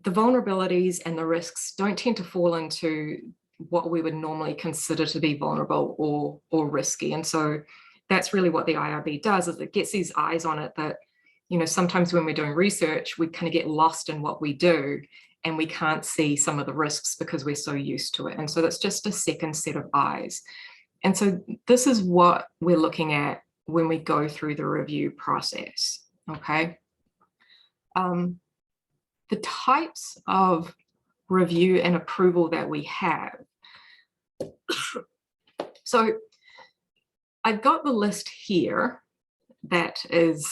the vulnerabilities and the risks don't tend to fall into what we would normally consider to be vulnerable or risky. And so that's really what the IRB does, is it gets these eyes on it that, you know, sometimes when we're doing research, we kind of get lost in what we do and we can't see some of the risks because we're so used to it. And so that's just a second set of eyes. And so this is what we're looking at when we go through the review process, okay? The types of review and approval that we have. So I've got the list here that is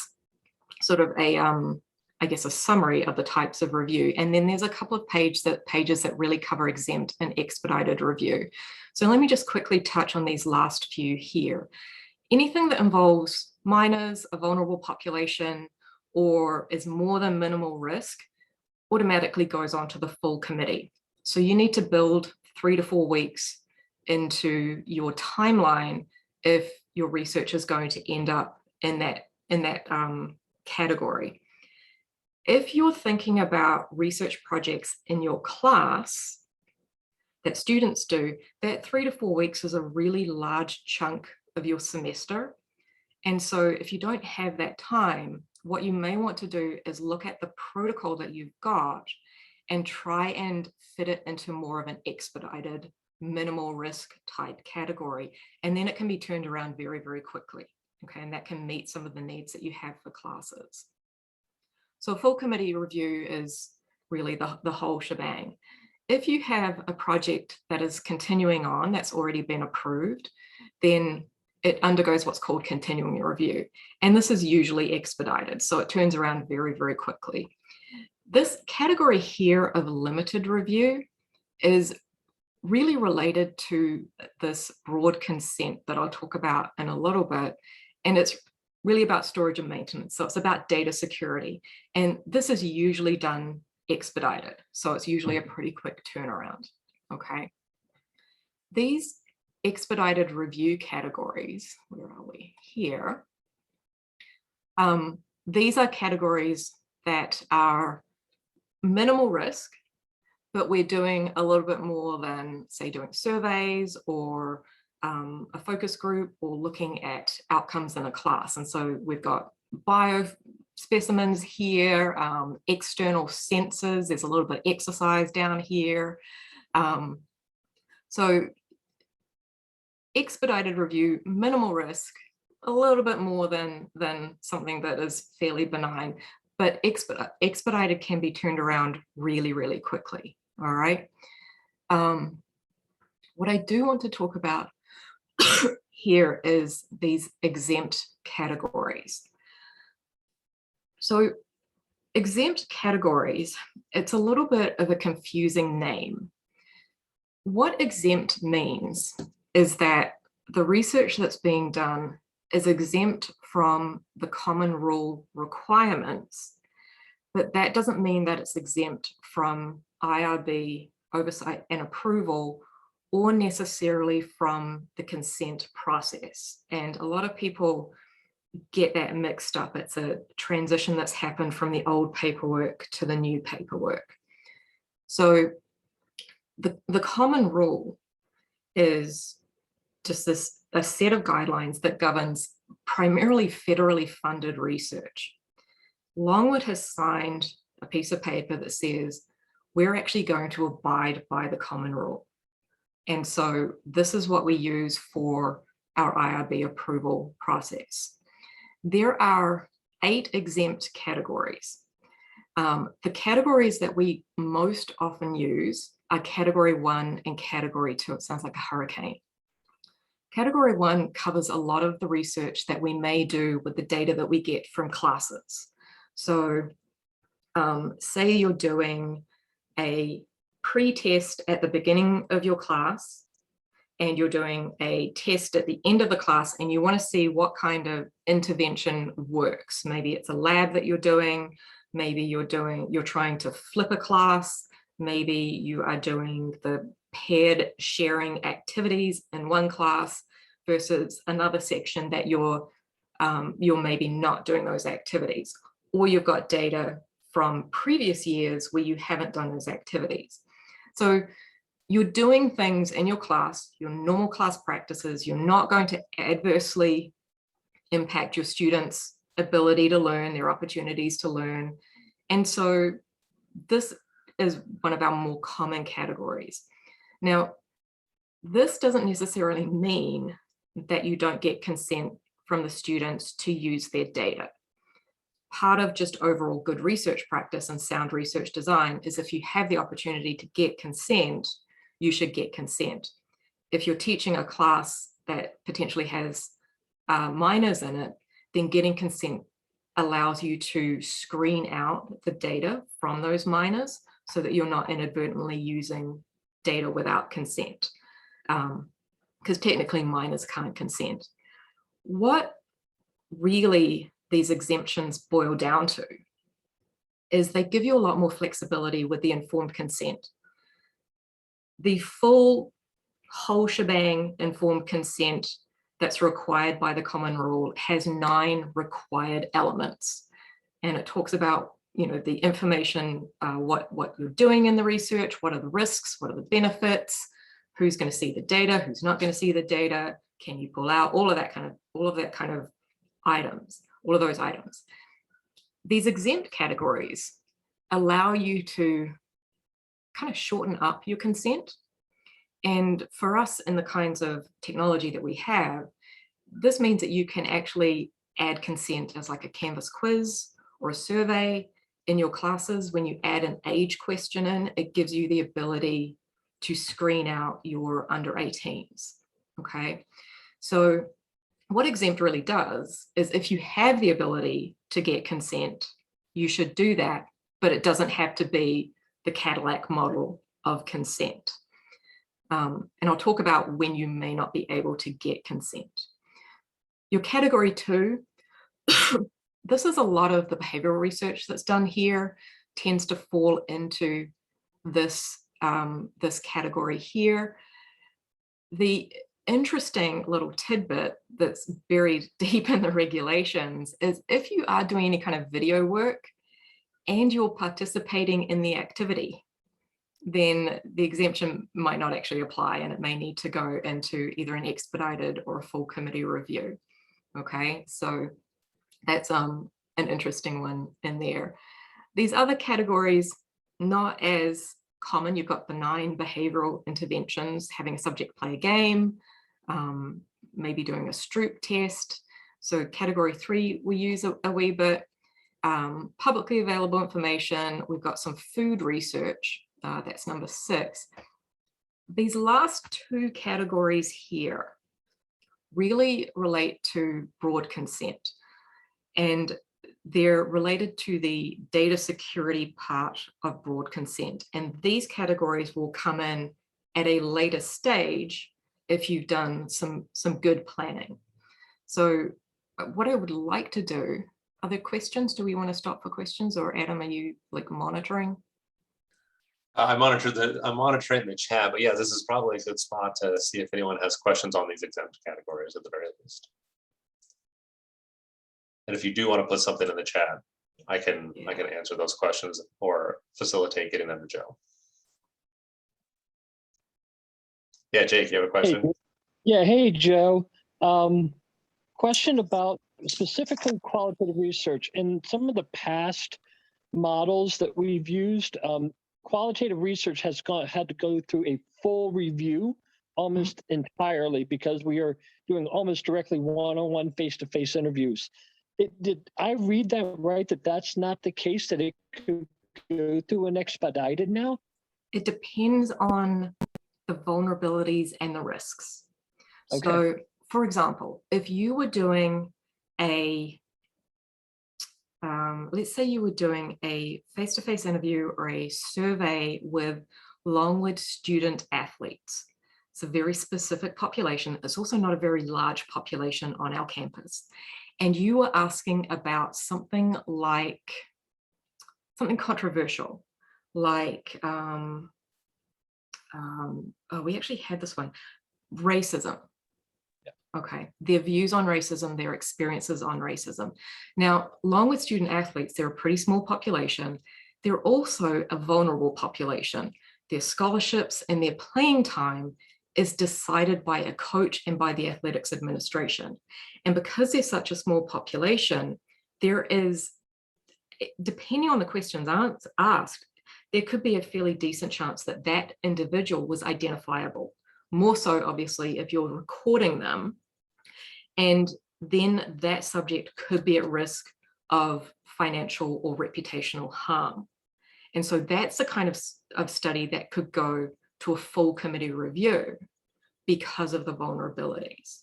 sort of a, I guess, a summary of the types of review. And then there's a couple of pages that really cover exempt and expedited review. So let me just quickly touch on these last few here. Anything that involves minors, a vulnerable population, or is more than minimal risk automatically goes on to the full committee. So you need to build 3 to 4 weeks into your timeline if your research is going to end up in that category. If you're thinking about research projects in your class that students do, that 3 to 4 weeks is a really large chunk of your semester. And so if you don't have that time, what you may want to do is look at the protocol that you've got and try and fit it into more of an expedited, minimal risk type category. And then it can be turned around very, very quickly. Okay, and that can meet some of the needs that you have for classes. So a full committee review is really the whole shebang. If you have a project that is continuing on, that's already been approved, then it undergoes what's called continuing review. And this is usually expedited, so it turns around very, very quickly. This category here of limited review is really related to this broad consent that I'll talk about in a little bit. And it's really about storage and maintenance. So it's about data security. And this is usually done expedited. So it's usually a pretty quick turnaround, okay? These expedited review categories, where are we? Here. These are categories that are minimal risk, but we're doing a little bit more than, say, doing surveys or a focus group or looking at outcomes in a class. And so we've got bio specimens here, external sensors, there's a little bit of exercise down here. So expedited review, minimal risk, a little bit more than something that is fairly benign, but expedited can be turned around really, really quickly, all right? What I do want to talk about here is these exempt categories. So exempt categories, it's a little bit of a confusing name. What exempt means is that the research that's being done is exempt from the common rule requirements, but that doesn't mean that it's exempt from IRB oversight and approval or necessarily from the consent process. And a lot of people get that mixed up. It's a transition that's happened from the old paperwork to the new paperwork. So the common rule is just a set of guidelines that governs primarily federally funded research. Longwood has signed a piece of paper that says we're actually going to abide by the common rule. And so this is what we use for our IRB approval process. There are 8 exempt categories. The categories that we most often use are category 1 and category 2. It sounds like a hurricane. Category 1 covers a lot of the research that we may do with the data that we get from classes. So say you're doing a pre-test at the beginning of your class and you're doing a test at the end of the class and you want to see what kind of intervention works. Maybe it's a lab that you're doing, maybe you're trying to flip a class, maybe you are doing the paired sharing activities in one class versus another section that you're maybe not doing those activities, or you've got data from previous years where you haven't done those activities. So you're doing things in your class, your normal class practices. You're not going to adversely impact your students' ability to learn, their opportunities to learn. And so this is one of our more common categories. Now, this doesn't necessarily mean that you don't get consent from the students to use their data. Part of just overall good research practice and sound research design is if you have the opportunity to get consent, you should get consent. If you're teaching a class that potentially has minors in it, then getting consent allows you to screen out the data from those minors so that you're not inadvertently using data without consent, because technically minors can't consent. What really these exemptions boil down to is they give you a lot more flexibility with the informed consent. The full whole shebang informed consent that's required by the common rule has 9 required elements, and it talks about, you know, the information, what you're doing in the research, what are the risks, what are the benefits, who's going to see the data, who's not going to see the data, can you pull out, all of that kind of items, all of those items. These exempt categories allow you to kind of shorten up your consent. And for us, in the kinds of technology that we have, this means that you can actually add consent as like a Canvas quiz or a survey in your classes. When you add an age question in, it gives you the ability to screen out your under 18s, okay? So what exempt really does is, if you have the ability to get consent, you should do that, but it doesn't have to be the Cadillac model of consent. And I'll talk about when you may not be able to get consent. Your category 2, this is a lot of the behavioral research that's done here, tends to fall into this, this category here. The interesting little tidbit that's buried deep in the regulations is, if you are doing any kind of video work and you're participating in the activity, then the exemption might not actually apply, and it may need to go into either an expedited or a full committee review. Okay, so that's an interesting one in there. These other categories, not as common. You've got benign behavioral interventions, having a subject play a game, maybe doing a Stroop test. So category 3 we use a wee bit. Publicly available information, we've got some food research, that's number 6. These last 2 categories here really relate to broad consent, and they're related to the data security part of broad consent. And these categories will come in at a later stage if you've done some good planning. So what I would like to do, are there questions? Do we want to stop for questions, or Adam, are you like monitoring? I'm monitoring the chat, but yeah, this is probably a good spot to see if anyone has questions on these exempt categories at the very least. And if you do want to put something in the chat, I can answer those questions or facilitate getting them to Joe. Yeah, Jake, you have a question? Hey, yeah, hey, Joe. Question about specifically qualitative research. In some of the past models that we've used, qualitative research has had to go through a full review almost entirely, because we are doing almost directly one-on-one face-to-face interviews. Did I read that right, that that's not the case, that it could go through an expedited now? It depends on the vulnerabilities and the risks. Okay. So for example, if you were doing a, let's say you were doing a face-to-face interview or a survey with Longwood student athletes. It's a very specific population. It's also not a very large population on our campus. And you were asking about something like, something controversial, like, oh, we actually had this one, racism. Okay, their views on racism, their experiences on racism. Now, Longwood student athletes, they're a pretty small population. they're also a vulnerable population. Their scholarships and their playing time is decided by a coach and by the athletics administration. And because they're such a small population, there is, depending on the questions asked, there could be a fairly decent chance that that individual was identifiable. More so, obviously, if you're recording them, and then that subject could be at risk of financial or reputational harm. And so that's the kind of study that could go to a full committee review because of the vulnerabilities.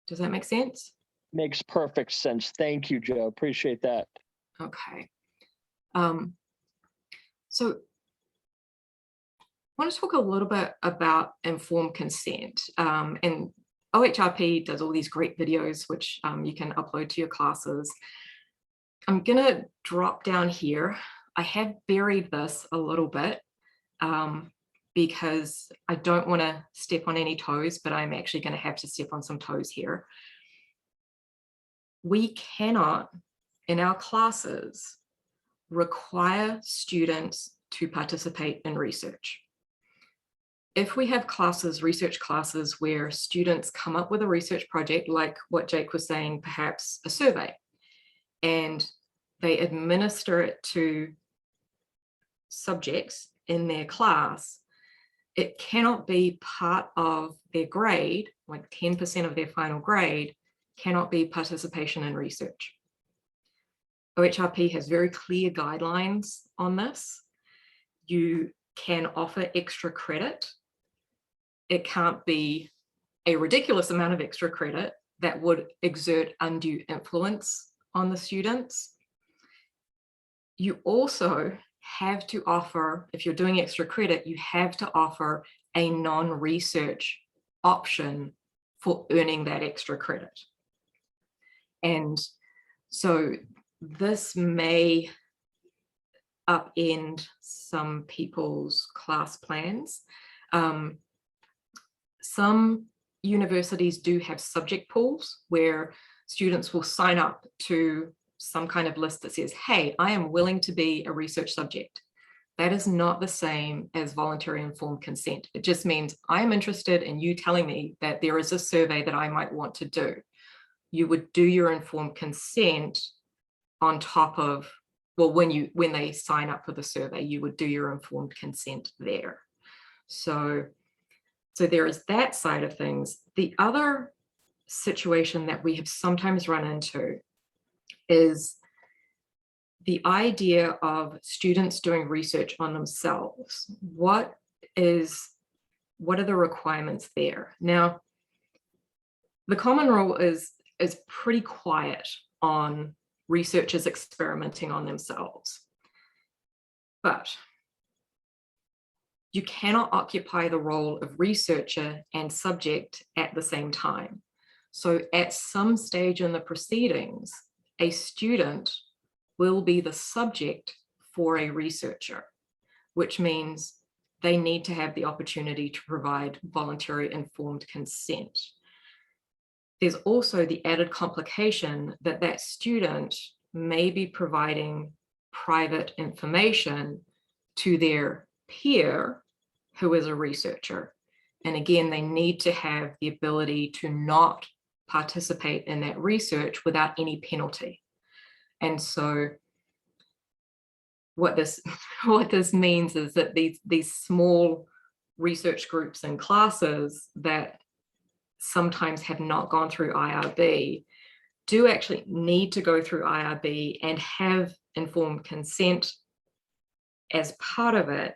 Does that make sense? Makes perfect sense. Thank you, Joe. Appreciate that. Okay. So I want to talk a little bit about informed consent. And OHRP does all these great videos, which you can upload to your classes. I'm going to drop down here. I have buried this a little bit because I don't want to step on any toes, but I'm actually going to have to step on some toes here. We cannot, in our classes, require students to participate in research. If we have classes, research classes, where students come up with a research project, like what Jake was saying, perhaps a survey, and they administer it to subjects in their class, it cannot be part of their grade, like 10% of their final grade, cannot be participation in research. OHRP has very clear guidelines on this. You can offer extra credit. It can't be a ridiculous amount of extra credit that would exert undue influence on the students. You also have to offer, if you're doing extra credit, you have to offer a non-research option for earning that extra credit. And so this may upend some people's class plans. Some universities do have subject pools where students will sign up to some kind of list that says, hey, I am willing to be a research subject. That is not the same as voluntary informed consent. It just means I'm interested in you telling me that there is a survey that I might want to do. You would do your informed consent on top of, well, when they sign up for the survey, you would do your informed consent there. So there is that side of things. The other situation that we have sometimes run into is the idea of students doing research on themselves. What are the requirements there? Now, the common rule is pretty quiet on researchers experimenting on themselves. But you cannot occupy the role of researcher and subject at the same time. So at some stage in the proceedings, a student will be the subject for a researcher, which means they need to have the opportunity to provide voluntary informed consent. There's also the added complication that that student may be providing private information to their peer who is a researcher. And again, they need to have the ability to not participate in that research without any penalty. And so what this means is that these small research groups and classes that sometimes have not gone through IRB do actually need to go through IRB and have informed consent as part of it.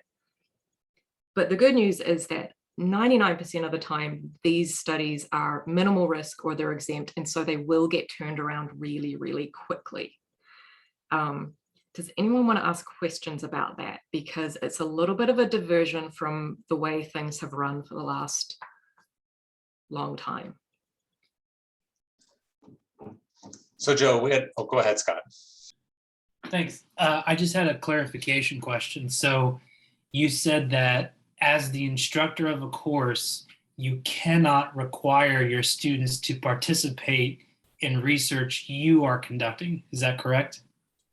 But the good news is that 99% of the time, these studies are minimal risk or they're exempt, and so they will get turned around really, really quickly. Does anyone want to ask questions about that? Because it's a little bit of a diversion from the way things have run for the last long time. So Joe, go ahead, Scott. Thanks. I just had a clarification question. So you said that as the instructor of a course, you cannot require your students to participate in research you are conducting. Is that correct?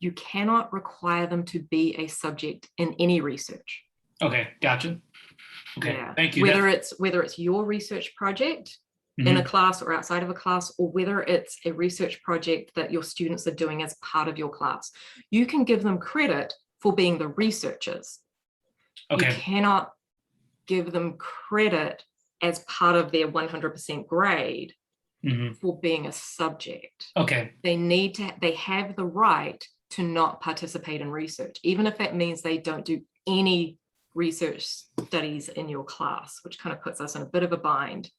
you cannot require them to be a subject in any research. Okay, gotcha. Okay, Yeah. thank you. Whether it's your research project in a class or outside of a class, or whether it's a research project that your students are doing as part of your class, you can give them credit for being the researchers. Okay. You cannot give them credit as part of their 100% grade for being a subject. Okay. They have the right to not participate in research, even if that means they don't do any research studies in your class, which kind of puts us in a bit of a bind.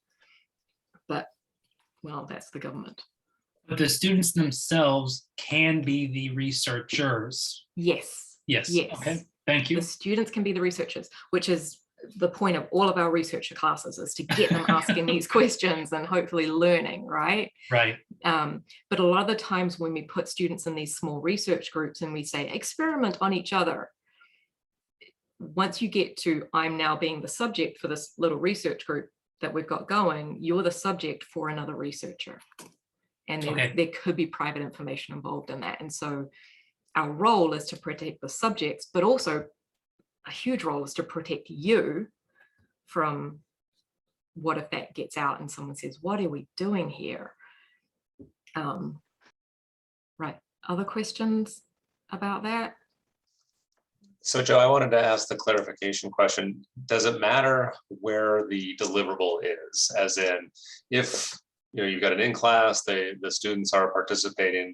But, well, that's the government. But the students themselves can be the researchers. Yes. Yes. Yes. Okay. Thank you. The students can be the researchers, which is the point of all of our researcher classes, is to get them asking these questions and hopefully learning, right? Right. But a lot of the times when we put students in these small research groups and we say experiment on each other, once you get to I'm now being the subject for this little research group that we've got going, you're the subject for another researcher. And then there could be private information involved in that. And so our role is to protect the subjects, but also a huge role is to protect you from what if that gets out and someone says, what are we doing here? Right. Other questions about that? So Joe, I wanted to ask the clarification question. Does it matter where the deliverable is? As in, if you've got an in-class, the students are participating,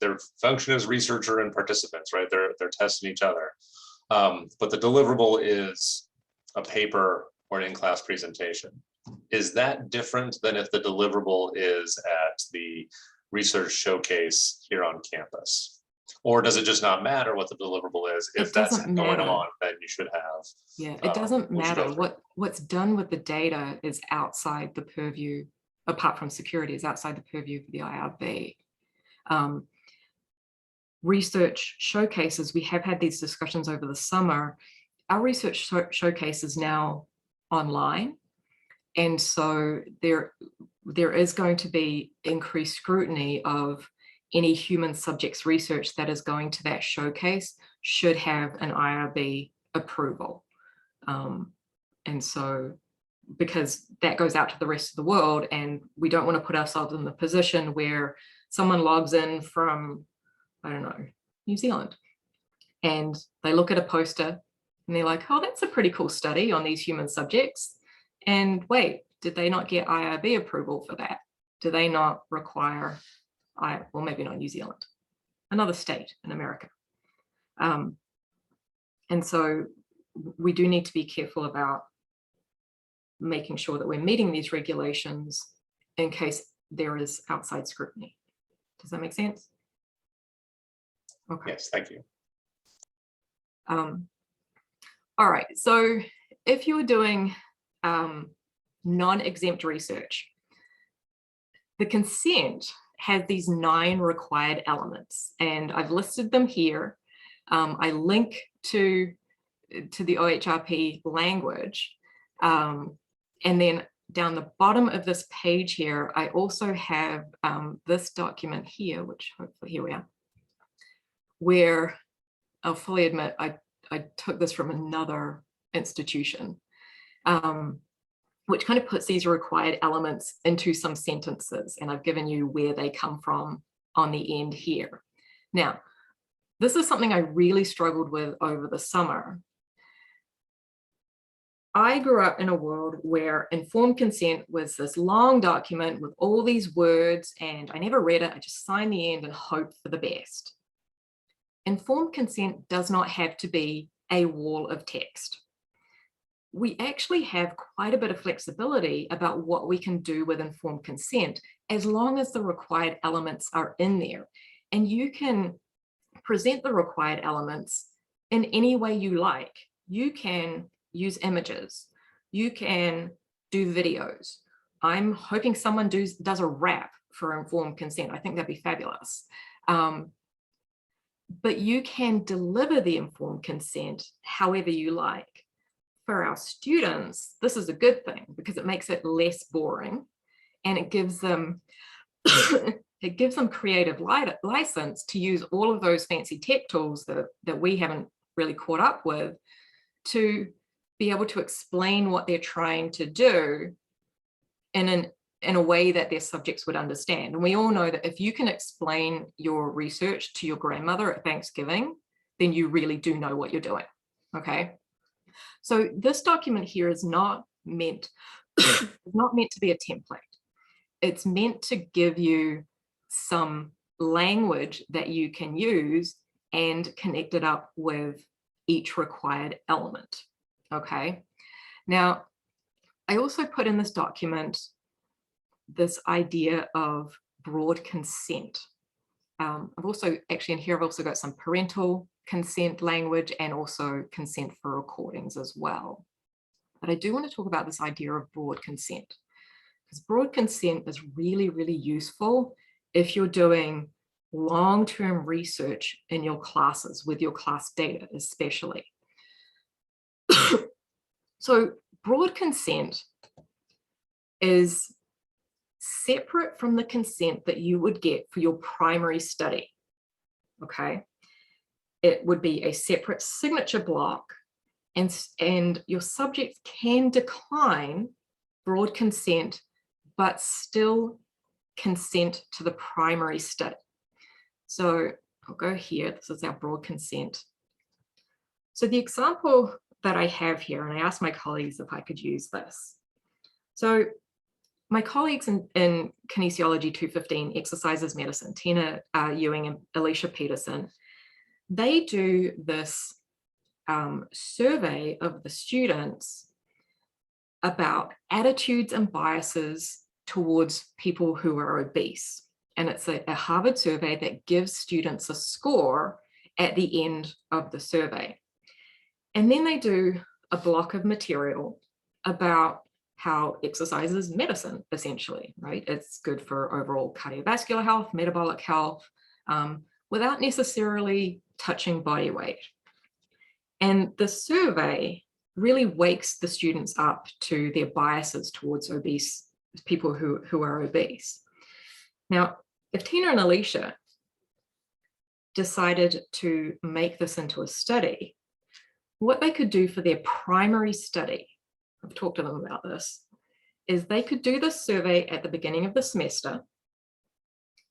their function as researcher and participants, right? They're testing each other. But the deliverable is a paper or an in-class presentation. Is that different than if the deliverable is at the research showcase here on campus? Or does it just not matter what the deliverable is? If that's going on, then you should have. Yeah, it doesn't matter. What's done with the data is outside the purview, apart from security, is outside the purview of the IRB. Research showcases, we have had these discussions over the summer. Our research showcase is now online. And so there is going to be increased scrutiny of any human subjects research that is going to that showcase should have an IRB approval. And so, because that goes out to the rest of the world, and we don't want to put ourselves in the position where someone logs in from, I don't know, New Zealand, and they look at a poster and they're like, oh, that's a pretty cool study on these human subjects. And wait, did they not get IRB approval for that? Do they not require, well, maybe not New Zealand, another state in America. And so we do need to be careful about making sure that we're meeting these regulations in case there is outside scrutiny. Does that make sense? Okay. Yes, thank you. All right, so if you're doing non-exempt research, the consent has these 9 required elements, and I've listed them here. I link to the OHRP language, and then down the bottom of this page here, I also have this document here, which hopefully, here we are, where I'll fully admit I took this from another institution, which kind of puts these required elements into some sentences, and I've given you where they come from on the end here. Now, this is something I really struggled with over the summer. I grew up in a world where informed consent was this long document with all these words, and I never read it. I just signed the end and hoped for the best. Informed consent does not have to be a wall of text. We actually have quite a bit of flexibility about what we can do with informed consent, as long as the required elements are in there. And you can present the required elements in any way you like. You can use images. You can do videos. I'm hoping someone does a rap for informed consent. I think that'd be fabulous. But you can deliver the informed consent however you like. For our students, this is a good thing because it makes it less boring, and it gives them it gives them creative license to use all of those fancy tech tools that we haven't really caught up with to be able to explain what they're trying to do in a way that their subjects would understand. And we all know that if you can explain your research to your grandmother at Thanksgiving, then you really do know what you're doing, okay? So this document here is not meant to be a template. It's meant to give you some language that you can use and connect it up with each required element, okay? Now, I also put in this document this idea of broad consent. I've also, actually in here, I've also got some parental consent language and also consent for recordings as well. But I do want to talk about this idea of broad consent, because broad consent is really, really useful if you're doing long-term research in your classes with your class data, especially. So broad consent is separate from the consent that you would get for your primary study, okay? It would be a separate signature block, and your subjects can decline broad consent, but still consent to the primary study. So I'll go here, this is our broad consent. So the example that I have here, and I asked my colleagues if I could use this. So my colleagues in Kinesiology 215, Exercises Medicine, Tina Ewing and Alicia Peterson, they do this survey of the students about attitudes and biases towards people who are obese. And it's a Harvard survey that gives students a score at the end of the survey. And then they do a block of material about how exercise is medicine, essentially, right? It's good for overall cardiovascular health, metabolic health, without necessarily touching body weight. And the survey really wakes the students up to their biases towards obese people who are obese. Now, if Tina and Alicia decided to make this into a study, what they could do for their primary study, I've talked to them about this, is they could do this survey at the beginning of the semester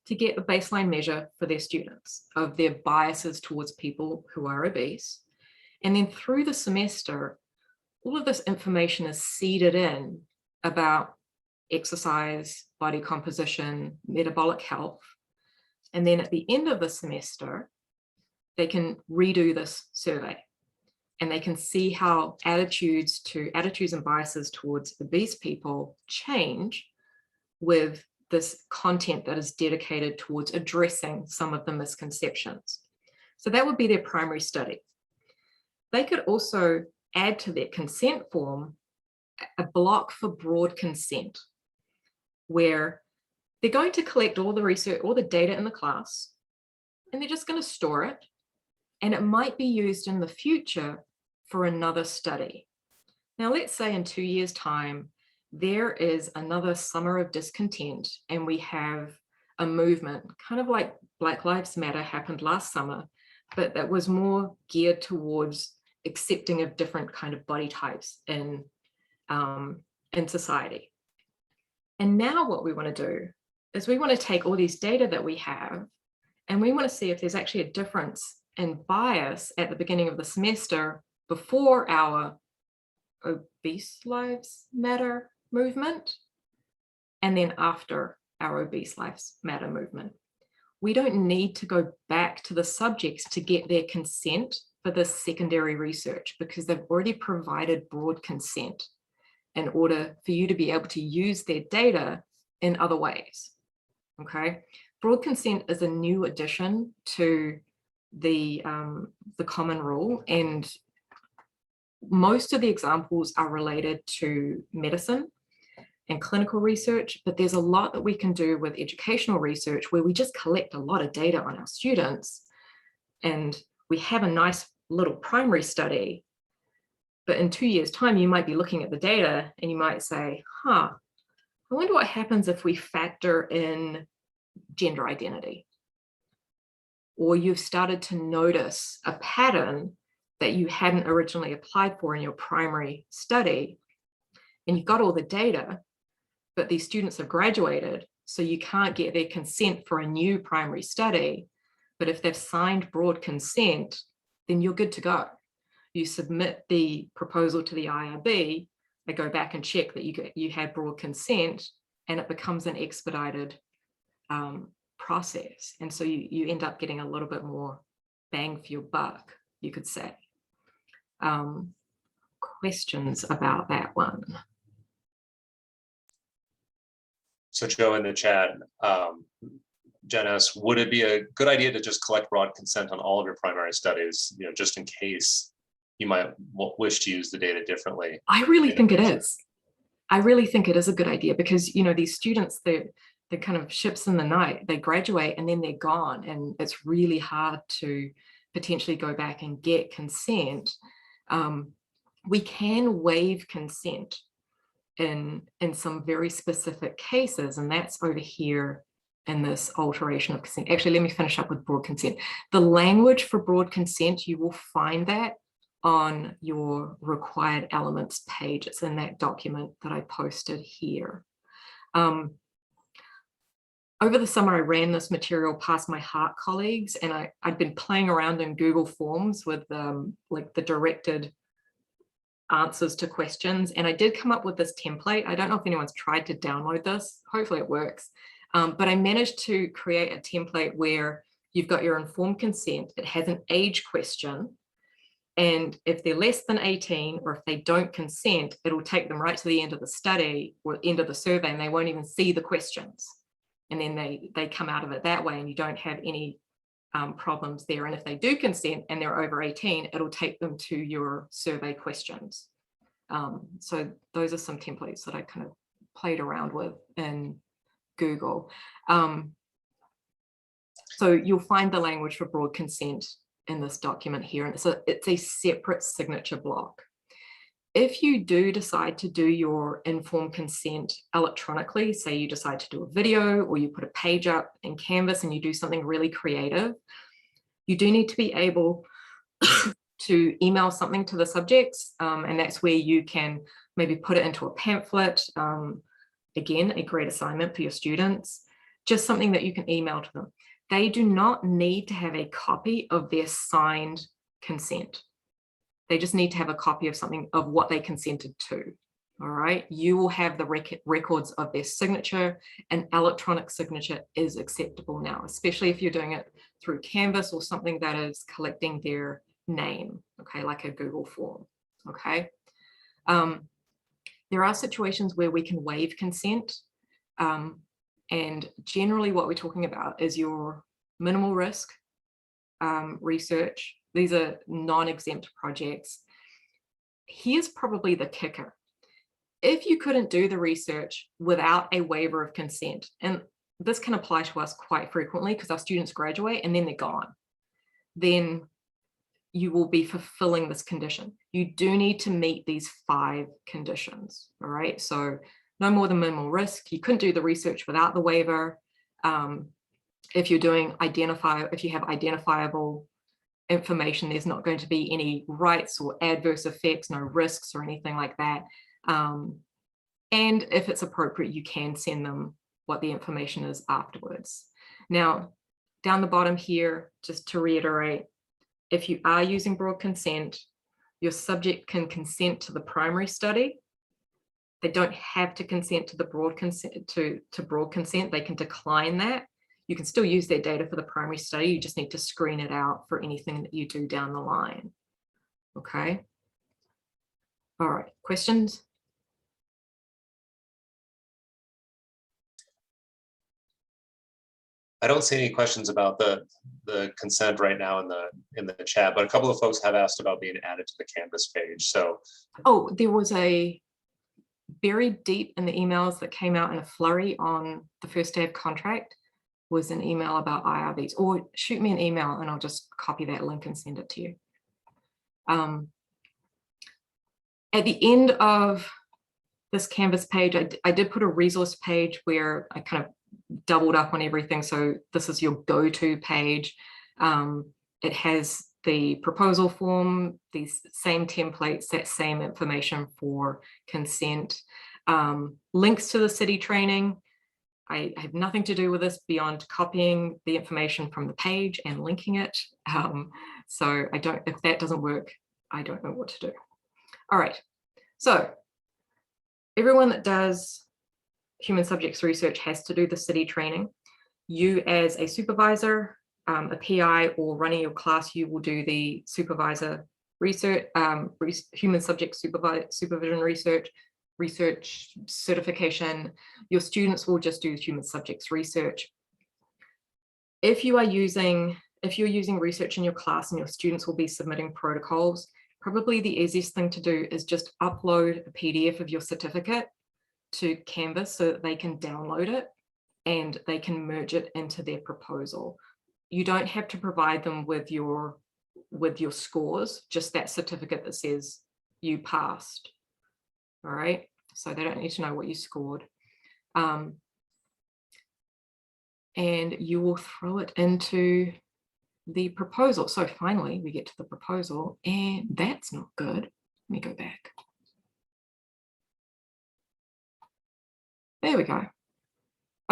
to get a baseline measure for their students of their biases towards people who are obese. And then through the semester, all of this information is seeded in about exercise, body composition, metabolic health. And then at the end of the semester, they can redo this survey and they can see how attitudes and biases towards obese people change with this content that is dedicated towards addressing some of the misconceptions. So that would be their primary study. They could also add to their consent form a block for broad consent, where they're going to collect all the research, all the data in the class, and they're just going to store it. And it might be used in the future for another study. Now, let's say in 2 years' time, there is another summer of discontent, and we have a movement, kind of like Black Lives Matter happened last summer, but that was more geared towards accepting of different kind of body types in society. And now what we want to do is we want to take all these data that we have, and we want to see if there's actually a difference in bias at the beginning of the semester before our Obese Lives Matter movement, and then after our Obese Lives Matter movement. We don't need to go back to the subjects to get their consent for this secondary research, because they've already provided broad consent in order for you to be able to use their data in other ways, okay? Broad consent is a new addition to the common rule, and most of the examples are related to medicine and clinical research, but there's a lot that we can do with educational research where we just collect a lot of data on our students, and we have a nice little primary study. But in 2 years' time, you might be looking at the data and you might say, I wonder what happens if we factor in gender identity, or you've started to notice a pattern that you hadn't originally applied for in your primary study, and you've got all the data, but these students have graduated, so you can't get their consent for a new primary study. But if they've signed broad consent, then you're good to go. You submit the proposal to the IRB, they go back and check that you had broad consent, and it becomes an expedited process. And so you end up getting a little bit more bang for your buck, you could say. Questions about that one? So Joe, in the chat, Jen asks, would it be a good idea to just collect broad consent on all of your primary studies, just in case you might wish to use the data differently? I really think it is. I really think it is a good idea, because these students, they're kind of ships in the night. They graduate and then they're gone, and it's really hard to potentially go back and get consent. We can waive consent in some very specific cases, and that's over here in this alteration of consent. Actually, let me finish up with broad consent. The language for broad consent, you will find that on your required elements page. It's in that document that I posted here. Over the summer, I ran this material past my HEART colleagues, and I'd been playing around in Google Forms with like the directed answers to questions, and I did come up with this template. I don't know if anyone's tried to download this. Hopefully it works. But I managed to create a template where you've got your informed consent. It has an age question, and if they're less than 18, or if they don't consent, it'll take them right to the end of the study or end of the survey, and they won't even see the questions. And then they come out of it that way, and you don't have any problems there. And if they do consent and they're over 18, it'll take them to your survey questions. So those are some templates that I kind of played around with in Google. So you'll find the language for broad consent in this document here, and it's a separate signature block. If you do decide to do your informed consent electronically, say you decide to do a video, or you put a page up in Canvas and you do something really creative, you do need to be able to email something to the subjects, and that's where you can maybe put it into a pamphlet. Again, a great assignment for your students, just something that you can email to them. They do not need to have a copy of their signed consent. They just need to have a copy of something of what they consented to. All right, you will have the records of their signature. An electronic signature is acceptable now, especially if you're doing it through Canvas or something that is collecting their name, okay, like a Google form, okay? There are situations where we can waive consent, and generally what we're talking about is your minimal risk research. These are non-exempt projects. Here's probably the kicker. If you couldn't do the research without a waiver of consent, and this can apply to us quite frequently because our students graduate and then they're gone, then you will be fulfilling this condition. You do need to meet these 5 conditions, all right? So no more than minimal risk. You couldn't do the research without the waiver. If you're doing if you have identifiable information, there's not going to be any rights or adverse effects, no risks or anything like that. And if it's appropriate, you can send them what the information is afterwards. Now, down the bottom here, just to reiterate, if you are using broad consent, your subject can consent to the primary study. They don't have to consent to the broad consent, to broad consent. They can decline that. You can still use their data for the primary study. You just need to screen it out for anything that you do down the line. Okay. All right, questions? I don't see any questions about the consent right now in the chat, but a couple of folks have asked about being added to the Canvas page. So, oh, there was a buried deep in the emails that came out in a flurry on the first day of contract was an email about IRBs, or shoot me an email and I'll just copy that link and send it to you. At the end of this Canvas page, I did put a resource page where I kind of doubled up on everything. So this is your go-to page. It has the proposal form, these same templates, that same information for consent, links to the city training. I have nothing to do with this beyond copying the information from the page and linking it. So if that doesn't work, I don't know what to do. All right, so everyone that does human subjects research has to do the city training. You as a supervisor, a PI, or running your class, you will do the supervisor research, human subject supervision research certification. Your students will just do human subjects research. If you're using research in your class and your students will be submitting protocols, probably the easiest thing to do is just upload a PDF of your certificate to Canvas so that they can download it and they can merge it into their proposal. You don't have to provide them with your scores, just that certificate that says you passed. All right, so they don't need to know what you scored. And you will throw it into the proposal. So finally we get to the proposal, and that's not good. Let me go back. There we go.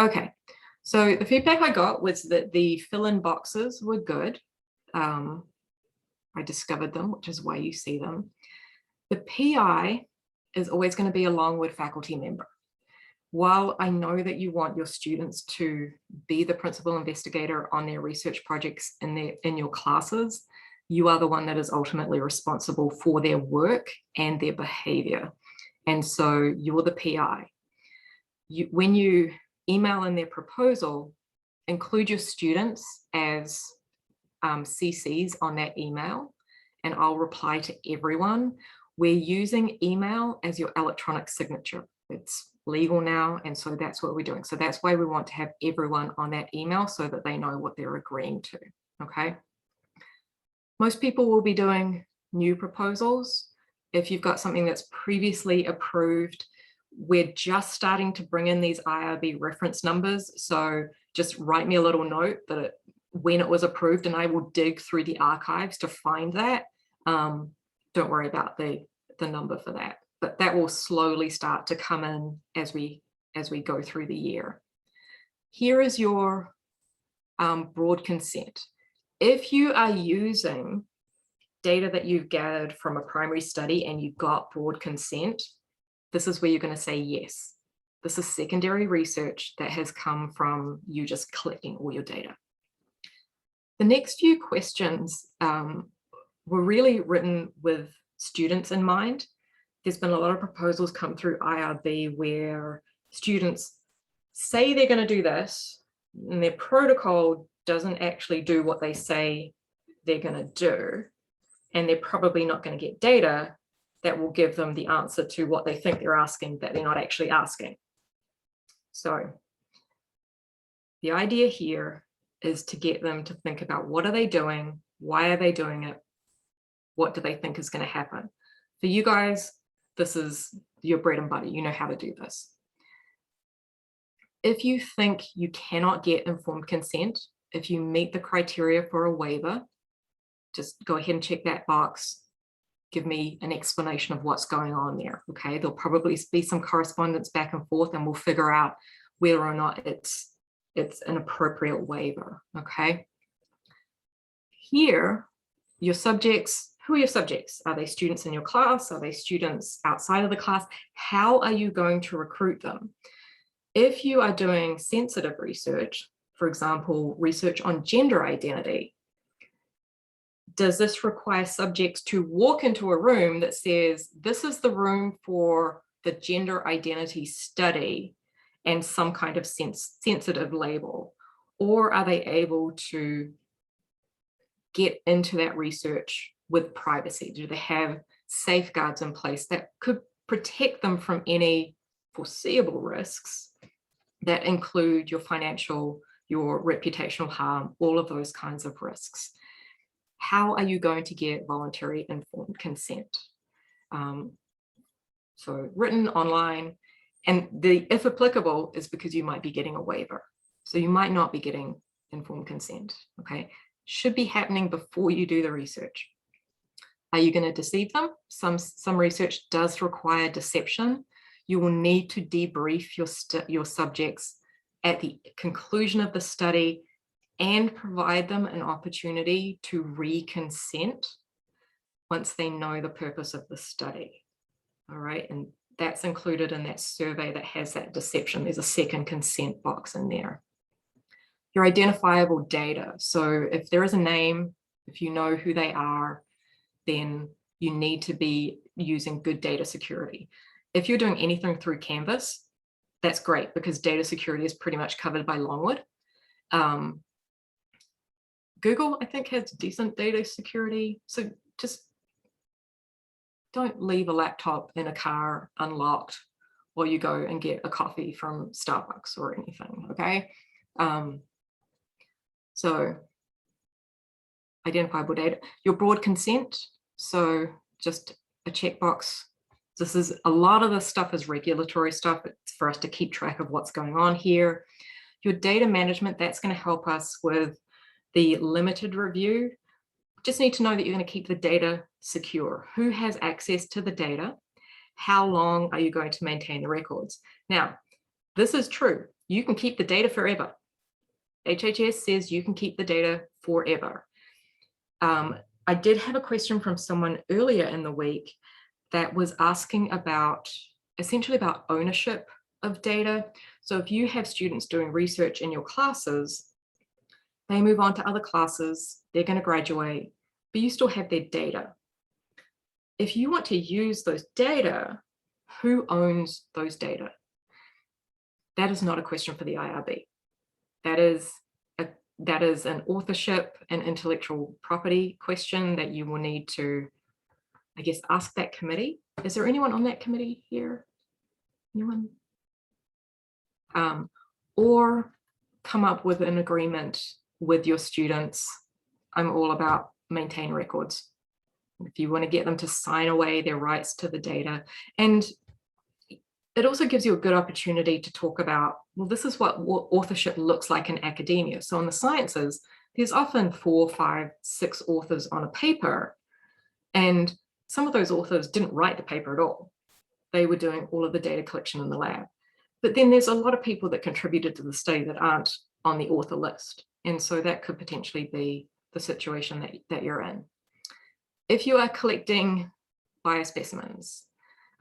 Okay, so the feedback I got was that the fill-in boxes were good. I discovered them, which is why you see them. The PI is always going to be a Longwood faculty member. While I know that you want your students to be the principal investigator on their research projects in your classes, you are the one that is ultimately responsible for their work and their behavior. And so you're the PI. When you email in their proposal, include your students as CCs on that email, and I'll reply to everyone. We're using email as your electronic signature. It's legal now, and so that's what we're doing. So that's why we want to have everyone on that email so that they know what they're agreeing to, okay? Most people will be doing new proposals. If you've got something that's previously approved, we're just starting to bring in these IRB reference numbers. So just write me a little note that when it was approved, and I will dig through the archives to find that. Don't worry about the number for that, but that will slowly start to come in as we go through the year. Here is your broad consent. If you are using data that you've gathered from a primary study and you've got broad consent, this is where you're going to say yes. This is secondary research that has come from you just collecting all your data. The next few questions were really written with students in mind. There's been a lot of proposals come through IRB where students say they're going to do this, and their protocol doesn't actually do what they say they're going to do, and they're probably not going to get data that will give them the answer to what they think they're asking that they're not actually asking. So the idea here is to get them to think about what are they doing, why are they doing it, what do they think is going to happen. For you guys, this is your bread and butter. You know how to do this. If you think you cannot get informed consent, if you meet the criteria for a waiver, just go ahead and check that box. Give me an explanation of what's going on there. Okay, there'll probably be some correspondence back and forth, and we'll figure out whether or not it's an appropriate waiver. Okay. Here, your subjects. Who are your subjects? Are they students in your class? Are they students outside of the class? How are you going to recruit them? If you are doing sensitive research, for example, research on gender identity, does this require subjects to walk into a room that says, this is the room for the gender identity study and some kind of sensitive label? Or are they able to get into that research with privacy? Do they have safeguards in place that could protect them from any foreseeable risks that include your financial, your reputational harm, all of those kinds of risks? How are you going to get voluntary informed consent? So written, online, And the if applicable is because you might be getting a waiver. So you might not be getting informed consent, okay? Should be happening before you do the research. Are you going to deceive them? Some research does require deception. You will need to debrief your subjects at the conclusion of the study and provide them an opportunity to reconsent once they know the purpose of the study. All right, and that's included in that survey that has that deception. There's a second consent box in there. Your identifiable data. So if there is a name, if you know who they are, then you need to be using good data security. If you're doing anything through Canvas, that's great because data security is pretty much covered by Longwood. Google, I think, has decent data security. So just don't leave a laptop in a car unlocked while you go and get a coffee from Starbucks or anything, okay? So identifiable data, your broad consent. So just a checkbox. This is a lot of the stuff is regulatory stuff. It's for us to keep track of what's going on here. Your data management, that's going to help us with the limited review. Just need to know that you're going to keep the data secure. Who has access to the data? How long are you going to maintain the records? Now, this is true. You can keep the data forever. HHS says you can keep the data forever. I did have a question from someone earlier in the week that was asking about, essentially about ownership of data. So if you have students doing research in your classes, they move on to other classes, they're going to graduate, but you still have their data. If you want to use those data, who owns those data? That is not a question for the IRB. That is an authorship and intellectual property question that you will need to, I guess, ask that committee. Is there anyone on that committee here? Anyone? Or come up with an agreement with your students. I'm all about maintain records. If you want to get them to sign away their rights to the data. And it also gives you a good opportunity to talk about, well, this is what authorship looks like in academia. So in the sciences, there's often 4, 5, 6 authors on a paper. And some of those authors didn't write the paper at all. They were doing all of the data collection in the lab. But then there's a lot of people that contributed to the study that aren't on the author list. And so that could potentially be the situation that you're in. If you are collecting biospecimens,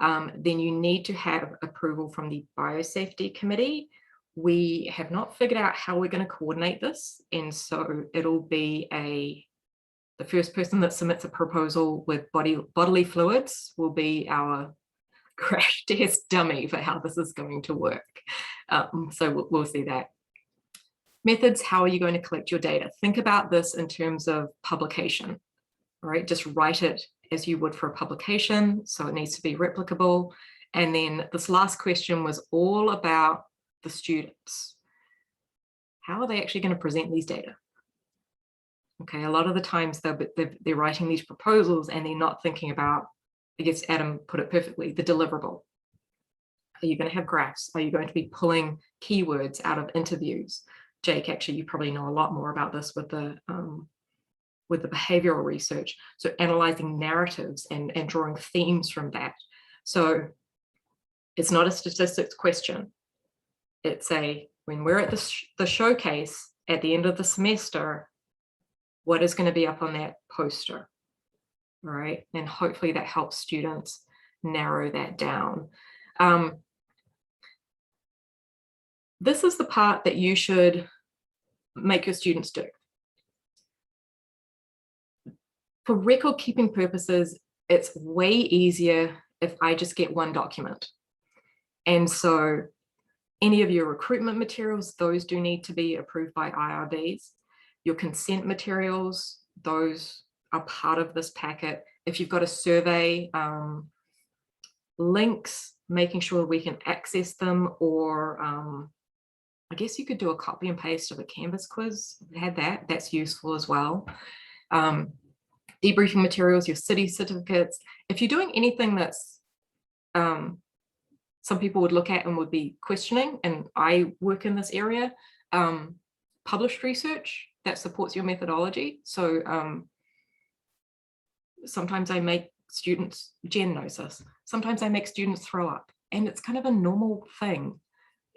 then you need to have approval from the biosafety committee. We have not figured out how we're going to coordinate this. And so it'll be the first person that submits a proposal with bodily fluids will be our crash test dummy for how this is going to work. So we'll see that. Methods, how are you going to collect your data? Think about this in terms of publication, all right? Just write it as you would for a publication, so it needs to be replicable. And then this last question was all about the students. How are they actually going to present these data? Okay, a lot of the times they're writing these proposals and they're not thinking about, I guess Adam put it perfectly, the deliverable. Are you going to have graphs? Are you going to be pulling keywords out of interviews? Jake, actually, you probably know a lot more about this with the behavioral research. So analyzing narratives and drawing themes from that. So it's not a statistics question. It's when we're at the showcase at the end of the semester, what is going to be up on that poster, all right? And hopefully that helps students narrow that down. This is the part that you should make your students do. For record keeping purposes, it's way easier if I just get one document. And so any of your recruitment materials, those do need to be approved by IRBs. Your consent materials, those are part of this packet. If you've got a survey, links, making sure we can access them, or I guess you could do a copy and paste of a Canvas quiz. If you had that, that's useful as well. Debriefing materials, your city certificates. If you're doing anything that's some people would look at and would be questioning, and I work in this area, published research that supports your methodology. So sometimes I make students, Jen knows this, sometimes I make students throw up, and it's kind of a normal thing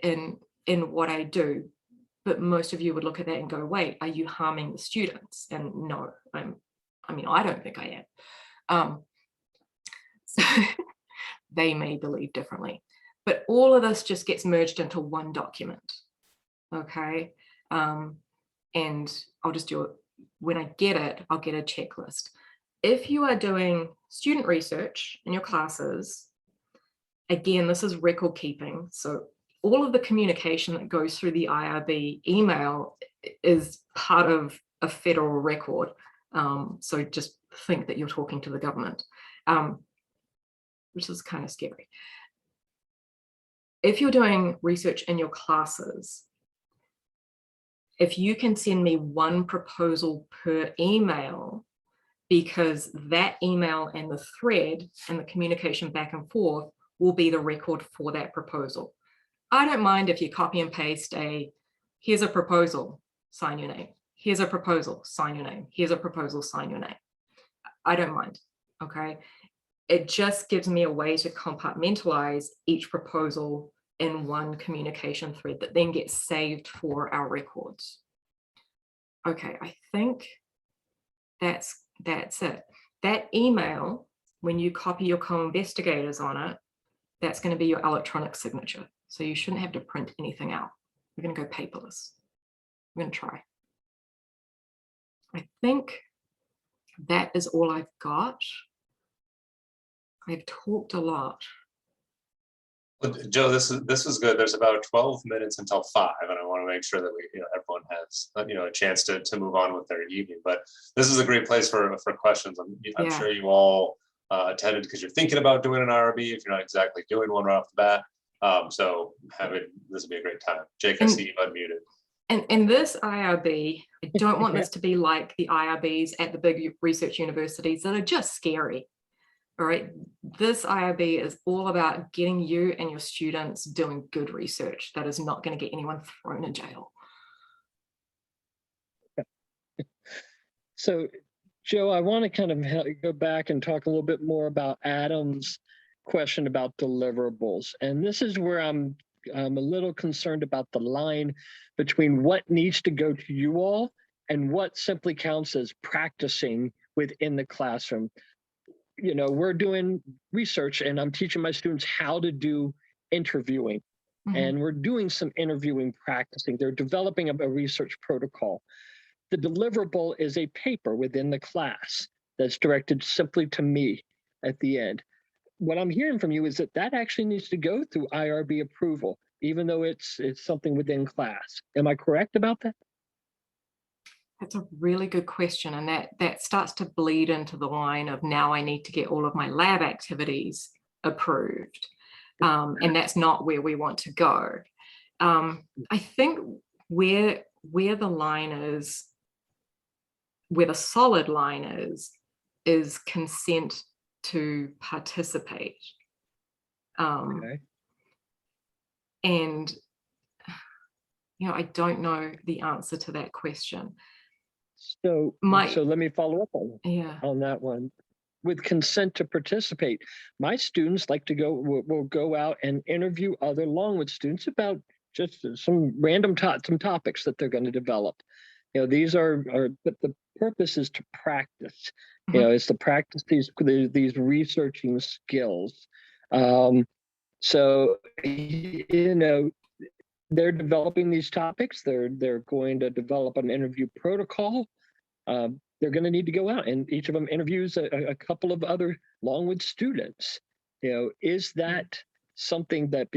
in what I do. But most of you would look at that and go, wait, are you harming the students? And no, I don't think I am. So they may believe differently, but all of this just gets merged into one document. Okay. And I'll just do it when I get it, I'll get a checklist. If you are doing student research in your classes, again, this is record keeping. So all of the communication that goes through the IRB email is part of a federal record. So just think that you're talking to the government, which is kind of scary. If you're doing research in your classes, if you can send me one proposal per email, because that email and the thread and the communication back and forth will be the record for that proposal. I don't mind if you copy and paste here's a proposal, sign your name. Here's a proposal, sign your name. Here's a proposal, sign your name. I don't mind, okay? It just gives me a way to compartmentalize each proposal in one communication thread that then gets saved for our records. Okay, I think that's it. That email, when you copy your co-investigators on it, that's going to be your electronic signature. So you shouldn't have to print anything out. We're going to go paperless. We're going to try. I think that is all I've got. I've talked a lot. Well, Joe, this is good. There's about 12 minutes until 5, and I want to make sure that everyone has a chance to move on with their evening. But this is a great place for questions. I'm sure you all attended because you're thinking about doing an IRB if you're not exactly doing one right off the bat. So this would be a great time. Jake, I see you've unmuted. And this IRB, I don't want this to be like the IRBs at the big research universities that are just scary. All right, this IRB is all about getting you and your students doing good research that is not going to get anyone thrown in jail. So, Joe, I want to kind of go back and talk a little bit more about Adam's question about deliverables. And this is where I'm a little concerned about the line between what needs to go to you all and what simply counts as practicing within the classroom. We're doing research and I'm teaching my students how to do interviewing. Mm-hmm. And we're doing some interviewing practicing. They're developing a research protocol. The deliverable is a paper within the class that's directed simply to me at the end. What I'm hearing from you is that actually needs to go through IRB approval, even though it's something within class. Am I correct about that? That's a really good question. And that starts to bleed into the line of now I need to get all of my lab activities approved. And that's not where we want to go. I think where the line is, where the solid line is consent to participate. Okay. And, I don't know the answer to that question. So let me follow up on that one. With consent to participate, my students will go out and interview other Longwood students about just some random topics that they're going to develop. These but the purpose is to practice. Mm-hmm. It's to practice these researching skills. So they're developing these topics. They're going to develop an interview protocol. They're going to need to go out, and each of them interviews a couple of other Longwood students. Is that something that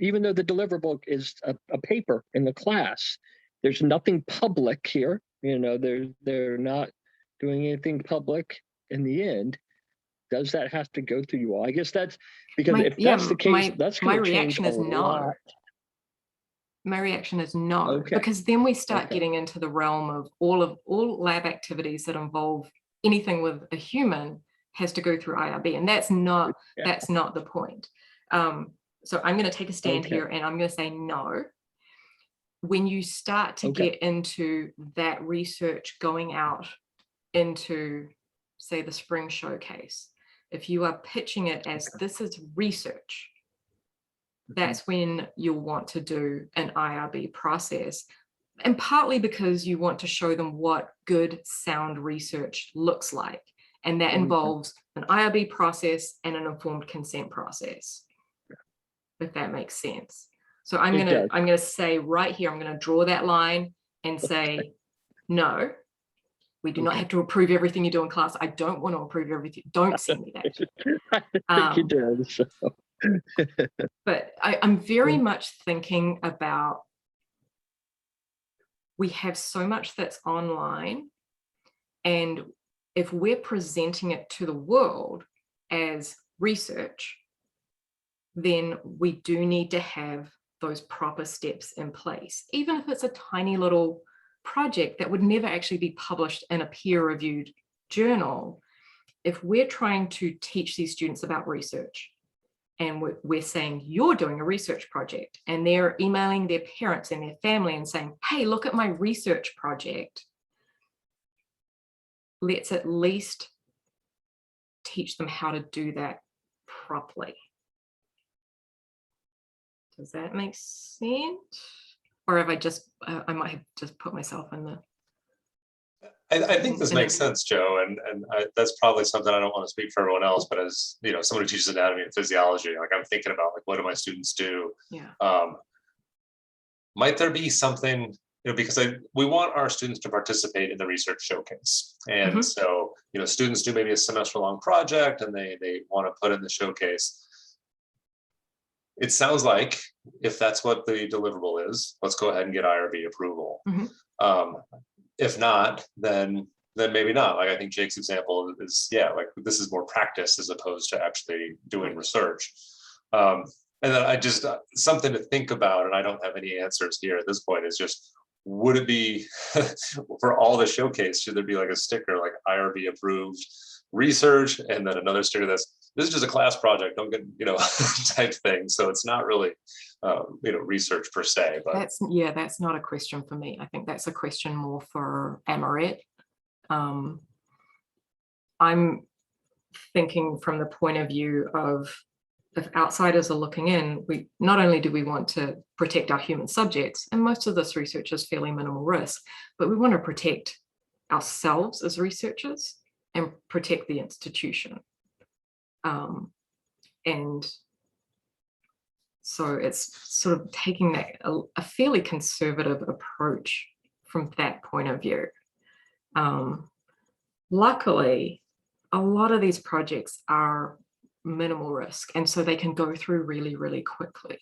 even though the deliverable is a paper in the class, there's nothing public here. They're not doing anything public in the end. Does that have to go through you all? I guess that's because if that's the case, that's going to change a lot. My reaction is no, okay. Because then we start getting into the realm of all lab activities that involve anything with a human has to go through IRB, and that's not the point. So I'm going to take a stand Okay. here and I'm going to say no. When you start to Okay. get into that research going out into, say, the spring showcase, if you are pitching it as this is research, that's when you'll want to do an IRB process. And partly because you want to show them what good sound research looks like. And that involves an IRB process and an informed consent process, if that makes sense. So I'm gonna say right here, I'm gonna draw that line and say, no, we do not have to approve everything you do in class. I don't want to approve everything. Don't send me that. I think you did. So. But I'm very much thinking about, we have so much that's online, and if we're presenting it to the world as research, then we do need to have those proper steps in place, even if it's a tiny little project that would never actually be published in a peer-reviewed journal. If we're trying to teach these students about research, and we're saying you're doing a research project, and they're emailing their parents and their family and saying, hey, look at my research project, let's at least teach them how to do that properly. Does that make sense? Or have I just, I might have just put myself in the... I think this makes sense, Joe, and that's probably something, I don't want to speak for everyone else, but as you know, someone who teaches anatomy and physiology, like I'm thinking about like, what do my students do? Yeah. Might there be something, you know, because we want our students to participate in the research showcase, and so you know, students do maybe a semester-long project, and they want to put in the showcase. It sounds like if that's what the deliverable is, let's go ahead and get IRB approval. If not, then maybe not. Like I think Jake's example is, yeah, like this is more practice as opposed to actually doing research. And then I just, something to think about, and I don't have any answers here at this point, is just, would it be, for all the showcase, should there be like a sticker like IRB approved research, and then another sticker that's, this is just a class project, don't get, you know, type thing. So it's not really, you know, research per se, but that's not a question for me. I think that's a question more for Amaret. I'm thinking from the point of view of, if outsiders are looking in, we not only do we want to protect our human subjects, and most of this research is fairly minimal risk, but we want to protect ourselves as researchers and protect the institution. And so it's sort of taking that a fairly conservative approach from that point of view. Luckily, a lot of these projects are minimal risk, and so they can go through really, really quickly.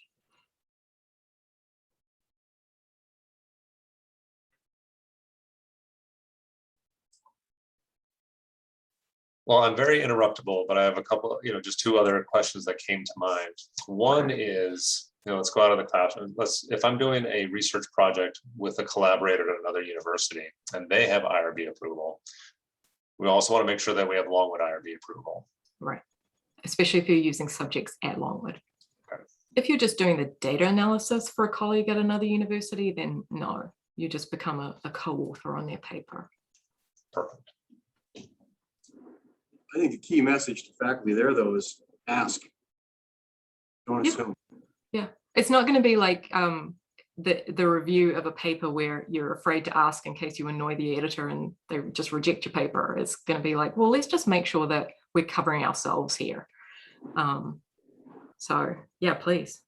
well, I'm very interruptible, but I have a couple, you know, just two other questions that came to mind. One is, you know, let's go out of the classroom. If I'm doing a research project with a collaborator at another university and they have IRB approval, we also want to make sure that we have Longwood IRB approval. Right, especially if you're using subjects at Longwood. Okay. If you're just doing the data analysis for a colleague at another university, then no, you just become a co-author on their paper. Perfect. I think the key message to faculty there, though, is ask. Don't assume. Yeah, it's not going to be like the review of a paper where you're afraid to ask in case you annoy the editor and they just reject your paper. It's going to be like, well, let's just make sure that we're covering ourselves here. So yeah, please.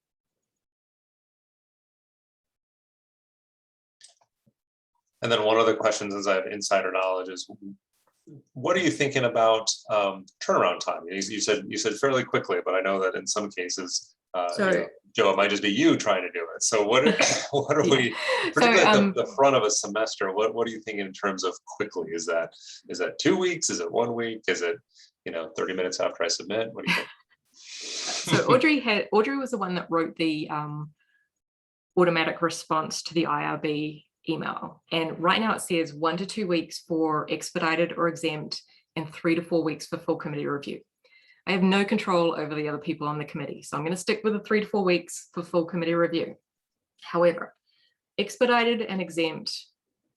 And then one other question, since I have insider knowledge, is what are you thinking about turnaround time? You said fairly quickly, but I know that in some cases, you know, Joe, it might just be you trying to do it. So what are we, particularly at the front of a semester, what are you thinking in terms of quickly? Is that 2 weeks? Is it 1 week? Is it, you know, 30 minutes after I submit? What do you think? So Audrey was the one that wrote the automatic response to the IRB email. And right now it says 1 to 2 weeks for expedited or exempt and 3 to 4 weeks for full committee review. I have no control over the other people on the committee. So I'm going to stick with the 3 to 4 weeks for full committee review. However, expedited and exempt,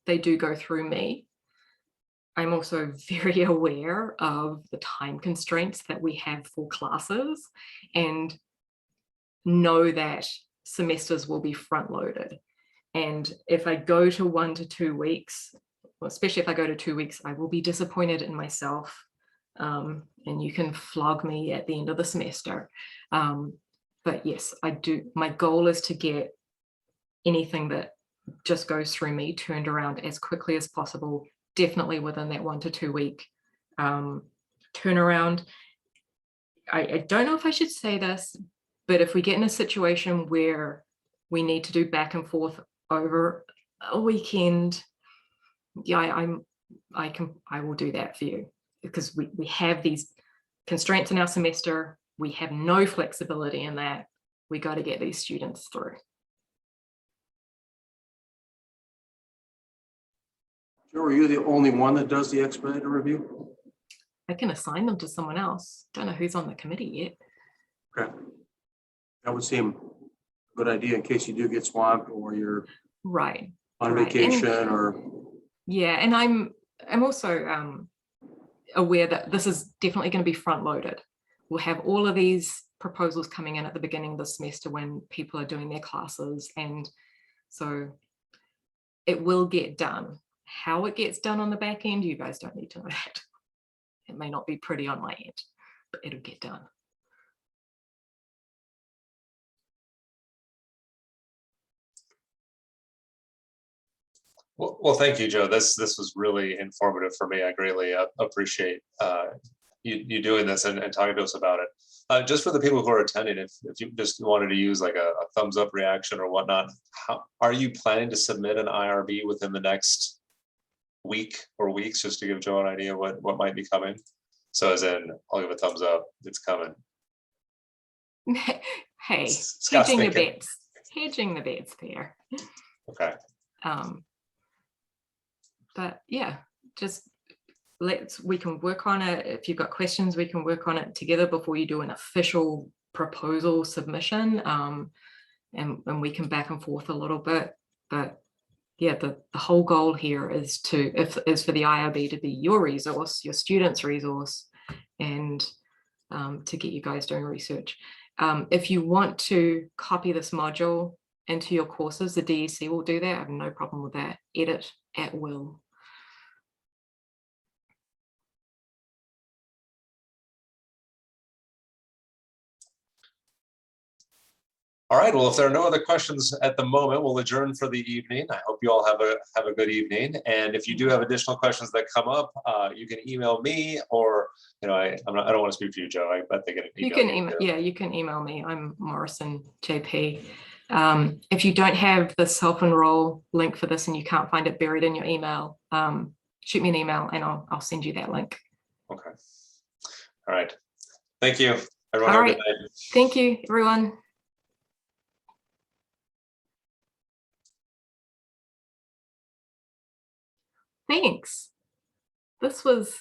they do go through me. I'm also very aware of the time constraints that we have for classes and know that semesters will be front loaded. And if I go to 1 to 2 weeks, well, especially if I go to 2 weeks, I will be disappointed in myself. And you can flog me at the end of the semester. But yes, I do. My goal is to get anything that just goes through me turned around as quickly as possible, definitely within that 1 to 2 week turnaround. I don't know if I should say this, but if we get in a situation where we need to do back and forth over a weekend, yeah, I will do that for you, because we have these constraints in our semester. We have no flexibility in that. We got to get these students through. Joe, are you the only one that does the expedited review? I can assign them to someone else. Don't know who's on the committee yet. Okay. That would seem a good idea in case you do get swamped or you're Right. on Right. vacation or. Yeah, and I'm also aware that this is definitely going to be front loaded. We'll have all of these proposals coming in at the beginning of the semester when people are doing their classes, and so it will get done. How it gets done on the back end, you guys don't need to know that. It may not be pretty on my end, but it'll get done. Well, thank you, Joe. This was really informative for me. I greatly appreciate you doing this and talking to us about it. Just for the people who are attending, if you just wanted to use like a thumbs up reaction or whatnot, how are you planning to submit an IRB within the next week or weeks, just to give Joe an idea what might be coming? So as in, I'll give a thumbs up, it's coming. Hey, Scott's hedging the thinking. bets. Hedging the bets there. Okay. But yeah, just we can work on it. If you've got questions, we can work on it together before you do an official proposal submission. And we can back and forth a little bit. But yeah, the whole goal here is for the IRB to be your resource, your students' resource, and to get you guys doing research. If you want to copy this module into your courses, the DEC will do that. I have no problem with that. Edit at will. All right. Well, if there are no other questions at the moment, we'll adjourn for the evening. I hope you all have a good evening. And if you do have additional questions that come up, you can email me, or I don't want to speak for you, Joe. I think You can email. Yeah, you can email me. I'm Morrison JP. If you don't have the self-enroll link for this and you can't find it buried in your email, shoot me an email and I'll send you that link. Okay. All right. Thank you, everyone. All have a right. good night. Thank you, everyone. Thanks. This was